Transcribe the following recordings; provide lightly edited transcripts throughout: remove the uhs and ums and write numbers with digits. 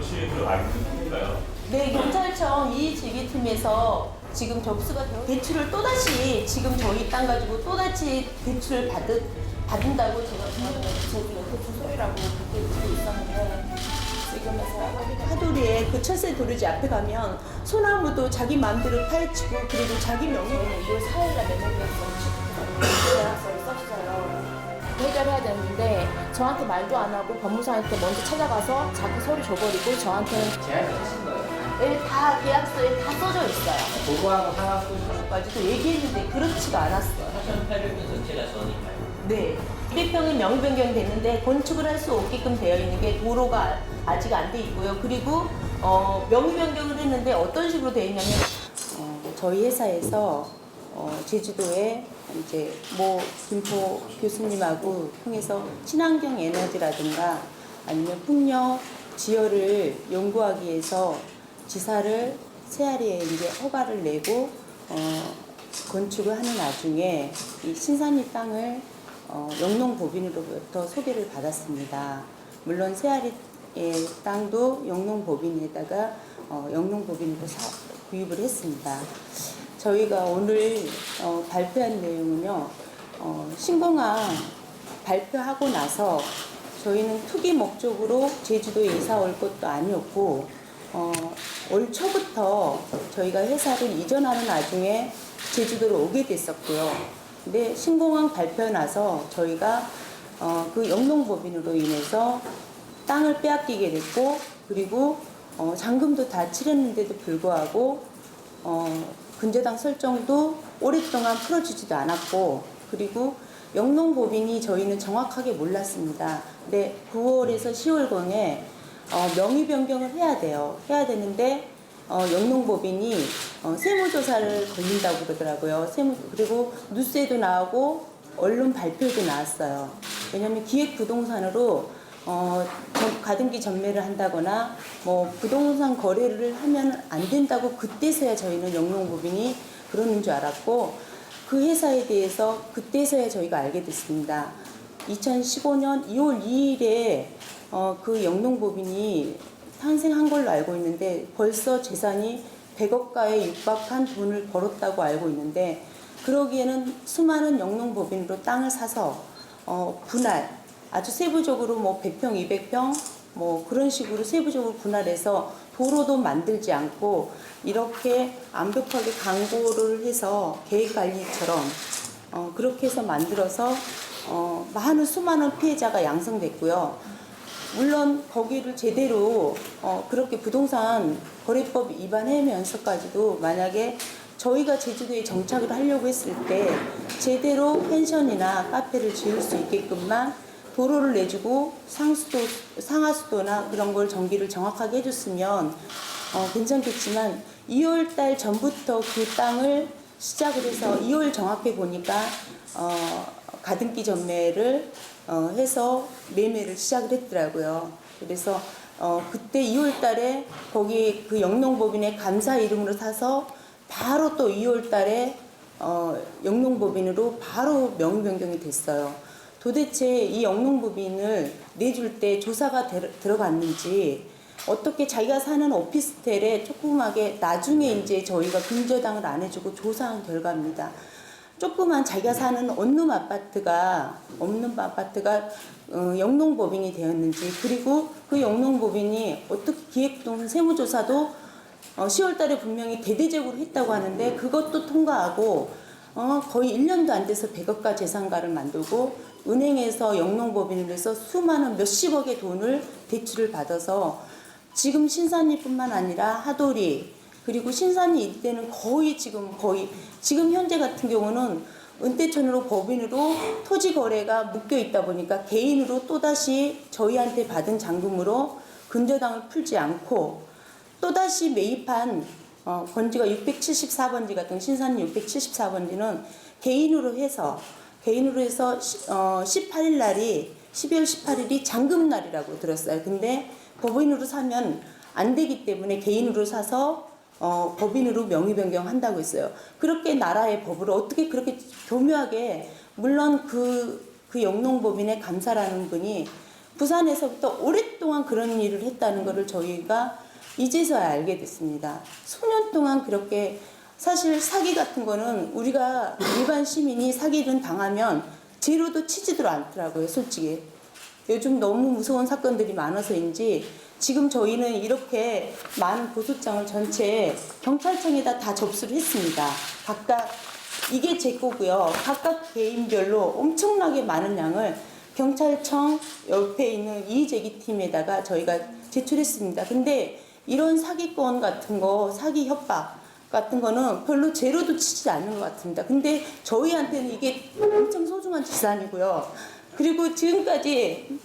조치를 알고 있는가요? 네, 경찰청 이의제기팀에서 지금 접수가 되어 대출을 또다시 지금 저희 땅 가지고 또다시 대출을 받은다고 제가 저기 옆에 주소이라고 그렇게 듣고 있었는데 지금에서 하도리에 그 철새 도르지 앞에 가면 소나무도 자기 마음대로 파헤치고 그리고 자기 명의로 2월 4일날 매매계약서를 계약서를 썼어요. 해결해야 되는데 저한테 말도 안 하고 법무사한테 먼저 찾아가서 자기 서류 줘버리고 저한테는 제안을 하신 거예요? 네, 다 계약서에 다 써져 있어요. 보고하고 상황 소식 가지고 얘기했는데 그렇지가 않았어요. 4,800원 전체가 저니까요. 네. 200평이 명의 변경이 됐는데 건축을 할 수 없게끔 되어 있는 게 도로가 아직 안 돼 있고요. 그리고 명의 변경을 했는데 어떤 식으로 되어 있냐면 저희 회사에서 제주도에 이제 김포 교수님하고 통해서 친환경 에너지라든가 아니면 풍력 지열을 연구하기 위해서 지사를 세아리에 이제 허가를 내고 건축을 하는 와중에 이 신산리 땅을 영농법인으로부터 소개를 받았습니다. 물론 세아리의 땅도 영농법인에다가 영농법인으로 구입을 했습니다. 저희가 오늘 발표한 내용은요, 신공항 발표하고 나서 저희는 투기 목적으로 제주도에 이사 올 것도 아니었고, 올 초부터 저희가 회사를 이전하는 와중에 제주도로 오게 됐었고요. 근데 신공항 발표 나서 저희가 그 영농법인으로 인해서 땅을 빼앗기게 됐고, 그리고 잔금도 다 치렀는데도 불구하고 근저당 설정도 오랫동안 풀어주지도 않았고, 그리고 영농법인이 저희는 정확하게 몰랐습니다. 근데 9월에서 10월경에 명의 변경을 해야 돼요. 해야 되는데 영농법인이 세무조사를 걸린다고 그러더라고요. 그리고 뉴스에도 나오고 언론 발표도 나왔어요. 왜냐하면 기획부동산으로 가등기 전매를 한다거나 부동산 거래를 하면 안 된다고 그때서야 저희는 영농법인이 그러는 줄 알았고, 그 회사에 대해서 그때서야 저희가 알게 됐습니다. 2015년 2월 2일에 그 영농법인이 탄생한 걸로 알고 있는데 벌써 재산이 100억가에 육박한 돈을 벌었다고 알고 있는데, 그러기에는 수많은 영농법인으로 땅을 사서 분할, 아주 세부적으로 100평, 200평 그런 식으로 세부적으로 분할해서 도로도 만들지 않고 이렇게 완벽하게 광고를 해서 계획관리처럼 그렇게 해서 만들어서 많은 수많은 피해자가 양성됐고요. 물론 거기를 제대로 그렇게 부동산 거래법 위반하면서까지도 만약에 저희가 제주도에 정착을 하려고 했을 때 제대로 펜션이나 카페를 지을 수 있게끔만 도로를 내주고 상하수도나 그런 걸 전기를 정확하게 해줬으면 괜찮겠지만 2월달 전부터 그 땅을 시작을 해서 2월 정확히 보니까 가등기 전매를 해서 매매를 시작을 했더라고요. 그래서 그때 2월달에 거기 그 영농법인의 감사 이름으로 사서 바로 또 2월달에 영농법인으로 바로 명의 변경이 됐어요. 도대체 이 영농법인을 내줄 때 조사가 들어갔는지, 어떻게 자기가 사는 오피스텔에 조그맣게 나중에 이제 저희가 근저당을 안 해주고 조사한 결과입니다. 조그만 자기가 사는 원룸 아파트가 영농법인이 되었는지, 그리고 그 영농법인이 어떻게 기획부동산 세무조사도 10월달에 분명히 대대적으로 했다고 하는데 그것도 통과하고 거의 1년도 안 돼서 100억가 재산가를 만들고 은행에서 영농법인을 해서 수많은 몇십억의 돈을 대출을 받아서 지금 신산리뿐만 아니라 하도리, 그리고 신산리 일대는 지금 현재 같은 경우는 은퇴촌으로 법인으로 토지 거래가 묶여 있다 보니까 개인으로 또다시 저희한테 받은 잔금으로 근저당을 풀지 않고 또다시 매입한 번지가 674번지 같은 신산리 674번지는 개인으로 해서 18일 날이 12월 18일이 잔금날이라고 들었어요. 근데 법인으로 사면 안 되기 때문에 개인으로 사서 법인으로 명의 변경한다고 했어요. 그렇게 나라의 법으로 어떻게 그렇게 교묘하게, 물론 그 영농법인의 감사라는 분이 부산에서부터 오랫동안 그런 일을 했다는 것을 저희가 이제서야 알게 됐습니다. 수년 동안 그렇게 사실 사기 같은 거는 우리가 일반 시민이 사기를 당하면 죄로도 치지도 않더라고요, 솔직히. 요즘 너무 무서운 사건들이 많아서인지 지금 저희는 이렇게 많은 고소장을 전체 경찰청에다 다 접수를 했습니다. 각각 이게 제 거고요. 각각 개인별로 엄청나게 많은 양을 경찰청 옆에 있는 이의제기팀에다가 저희가 제출했습니다. 근데 이런 사기건 같은 거, 사기 협박 같은 거는 별로 죄로도 치지 않는 것 같습니다. 근데 저희한테는 이게 엄청 소중한 재산이고요. 그리고 지금까지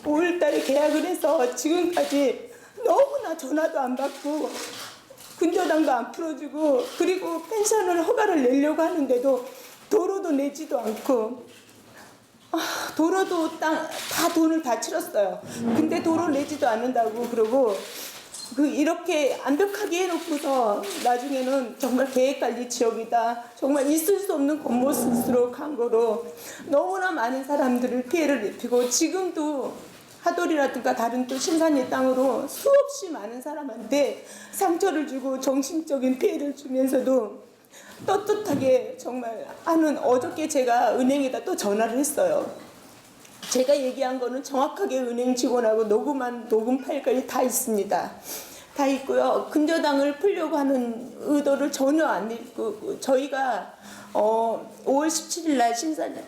5월달에 계약을 해서 지금까지 너무나 전화도 안 받고 근저당도 안 풀어주고 그리고 펜션을 허가를 내려고 하는데도 도로도 내지도 않고 도로도 다 돈을 다 치렀어요. 근데 도로 내지도 않는다고 그러고 이렇게 완벽하게 해놓고서 나중에는 정말 계획관리 지역이다. 정말 있을 수 없는 겉모습으로 간 거로 너무나 많은 사람들을 피해를 입히고 지금도 하돌이라든가 다른 또 신산의 땅으로 수없이 많은 사람한테 상처를 주고 정신적인 피해를 주면서도 떳떳하게 정말 하는 어저께 제가 은행에다 또 전화를 했어요. 제가 얘기한 거는 정확하게 은행 직원하고 녹음한 녹음 파일까지 다 있습니다. 다 있고요. 근저당을 풀려고 하는 의도를 전혀 안 있고 저희가 5월 17일 날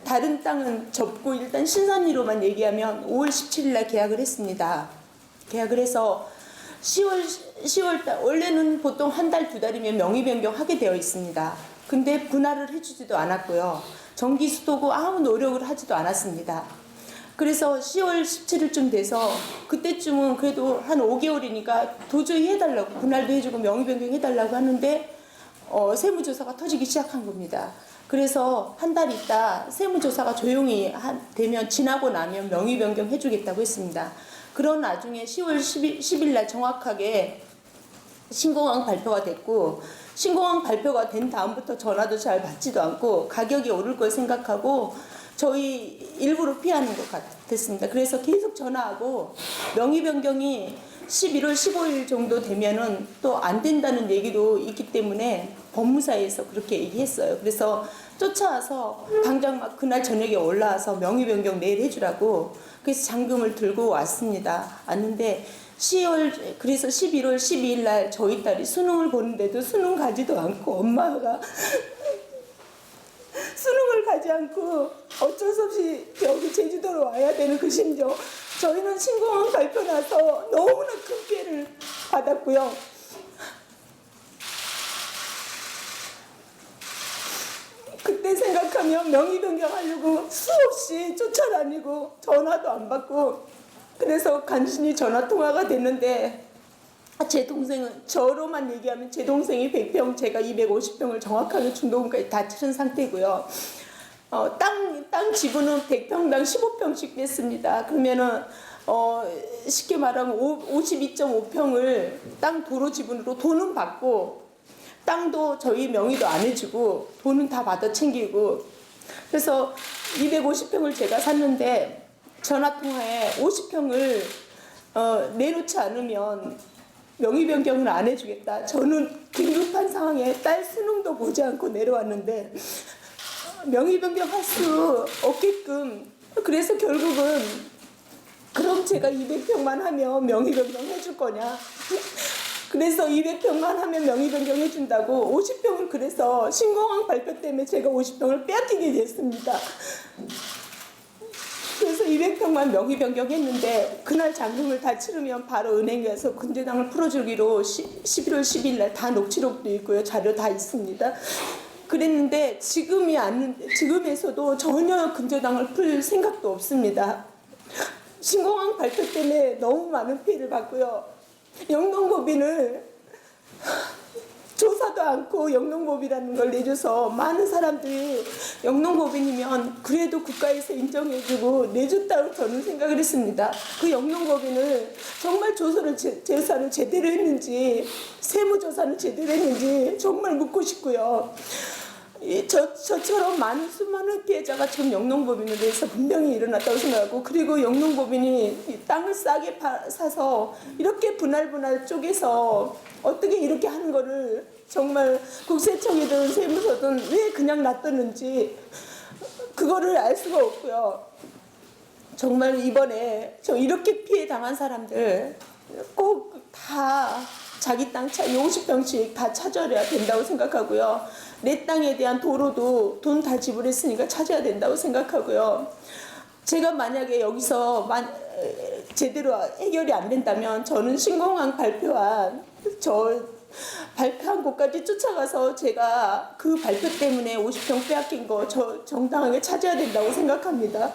다른 땅은 접고 일단 신산리로만 얘기하면 5월 17일 날 계약을 했습니다. 계약을 해서 10월 달 원래는 보통 한 달, 두 달이면 명의 변경하게 되어 있습니다. 근데 분할을 해주지도 않았고요. 정기 수도고 아무 노력을 하지도 않았습니다. 그래서 10월 17일쯤 돼서 그때쯤은 그래도 한 5개월이니까 도저히 해달라고 분할도 해주고 명의 변경 해달라고 하는데 세무조사가 터지기 시작한 겁니다. 그래서 한 달 있다 세무조사가 조용히 되면 지나고 나면 명의 변경 해주겠다고 했습니다. 그런 나중에 10월 10일 날 정확하게 신공항 발표가 됐고 신공항 발표가 된 다음부터 전화도 잘 받지도 않고 가격이 오를 걸 생각하고 저희 일부러 피하는 것 같았습니다. 그래서 계속 전화하고 명의 변경이 11월 15일 정도 되면은 또 안 된다는 얘기도 있기 때문에 법무사에서 그렇게 얘기했어요. 그래서 쫓아와서 당장 막 그날 저녁에 올라와서 명의 변경 내일 해주라고 그래서 잔금을 들고 왔습니다. 왔는데 그래서 11월 12일 날 저희 딸이 수능을 보는데도 수능 가지도 않고 엄마가 수능을 가지 않고 어쩔 수 없이 여기 제주도로 와야 되는 그 심정. 저희는 신공항 발표 나서 너무나 큰 피해를 받았고요. 그때 생각하면 명의 변경하려고 수없이 쫓아다니고 전화도 안 받고 그래서 간신히 전화 통화가 됐는데 제 동생은 저로만 얘기하면 제 동생이 100평 제가 250평을 정확하게 중도금까지 다 치른 상태고요. 땅 지분은 100평당 15평씩 뺐습니다. 그러면은 쉽게 말하면 52.5평을 땅 도로 지분으로 돈은 받고 땅도 저희 명의도 안 해주고 돈은 다 받아 챙기고 그래서 250평을 제가 샀는데 전화통화에 50평을 내놓지 않으면 명의 변경을 안 해주겠다. 저는 긴급한 상황에 딸 수능도 보지 않고 내려왔는데 명의 변경할 수 없게끔 그래서 결국은 그럼 제가 200평만 하면 명의 변경 해줄 거냐. 그래서 200평만 하면 명의 변경 해준다고 50평을 그래서 신공항 발표 때문에 제가 50평을 빼앗기게 됐습니다. 그래서 200평만 명의 변경했는데 그날 잔금을 다 치르면 바로 은행에 가서 근저당을 풀어주기로 11월 10일 날 다 녹취록도 있고요. 자료 다 있습니다. 그랬는데 지금에서도 전혀 근저당을 풀 생각도 없습니다. 신공항 발표 때문에 너무 많은 피해를 받고요. 영농법인을 조사도 않고 영농법이라는 걸 내줘서 많은 사람들이 영농법인이면 그래도 국가에서 인정해주고 내줬다고 저는 생각을 했습니다. 그 영농법인을 정말 조사를 제대로 했는지 세무조사를 제대로 했는지 정말 묻고 싶고요. 저처럼 많은 수많은 피해자가 지금 영농법인에 대해서 분명히 일어났다고 생각하고, 그리고 영농법인이 이 땅을 싸게 사서 이렇게 분할 쪼개서 어떻게 이렇게 하는 거를 정말 국세청이든 세무서든 왜 그냥 놔뒀는지 그거를 알 수가 없고요. 정말 이번에 저 이렇게 피해 당한 사람들 꼭 다 자기 땅 50평씩 다 찾아야 된다고 생각하고요. 내 땅에 대한 도로도 돈 다 지불했으니까 찾아야 된다고 생각하고요. 제가 만약에 여기서 제대로 해결이 안 된다면 저는 신공항 발표한 곳까지 쫓아가서 제가 그 발표 때문에 50평 빼앗긴 거 저 정당하게 찾아야 된다고 생각합니다.